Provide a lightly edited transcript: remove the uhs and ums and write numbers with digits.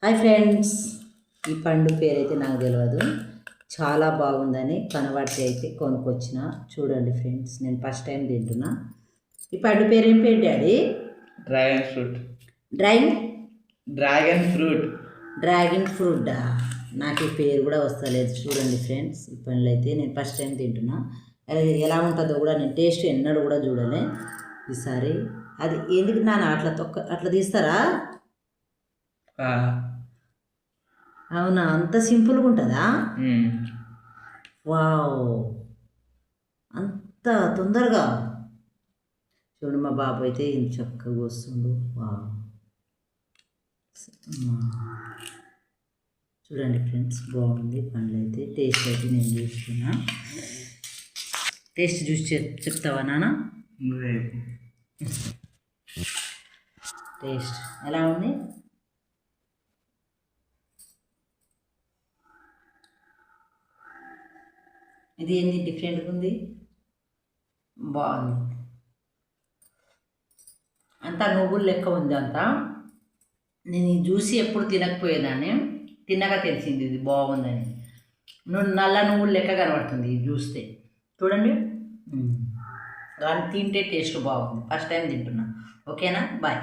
Hi friends, ఈ పండు పేరైతే నాకు తెలియదు. చాలా బాగుందని కనబడితే అయితే కొనుక్కొచ్చిన. చూడండి ఫ్రెండ్స్, నేను ఫస్ట్ టైం తింటున్నా. ఈ పండు పేరు ఏం పేరు daddy? Dragon fruit. Dragon fruit. Dragon ఫ్రూటా? నాకు ఈ పేరు కూడా వస్తలేదు. చూడండి ఫ్రెండ్స్, ఈ పండ్లు అయితే నేను ఫస్ట్ టైం తింటున్నా. ఎలా ఉంటుందో కూడా నేను టేస్ట్ ఎన్నడూ కూడా చూడలే ఈసారి. అది ఎందుకు నాన్న అట్లా తీస్తారా? అవునా, అంత సింపుల్గా ఉంటుందా? వావ్, అంత తొందరగా. చూడండి, మా బాబు అయితే ఇంత చక్కగా వస్తుండు. వావ్, చూడండి ఫ్రెండ్స్, బాగుంది పండ్లు అయితే. టేస్ట్ అయితే నేను చూస్తున్నా. టేస్ట్ చూసి చెప్తావా నాన్న? టేస్ట్ ఎలా ఉంది? ఇది ఏంది డిఫరెంట్గా ఉంది? బాగుంది. అంతా నువ్వులు లెక్క ఉంది అంతా. నేను ఈ జ్యూస్ ఎప్పుడు తినకపోయేదాన్ని, తిన్నగా తెలిసింది ఇది బాగుందని. నల్ల నువ్వులు లెక్క కనబడుతుంది ఇది చూస్తే. చూడండి, కానీ తింటే టేస్ట్ బాగుంది. ఫస్ట్ టైం తింటున్నా. ఓకేనా? బాయ్.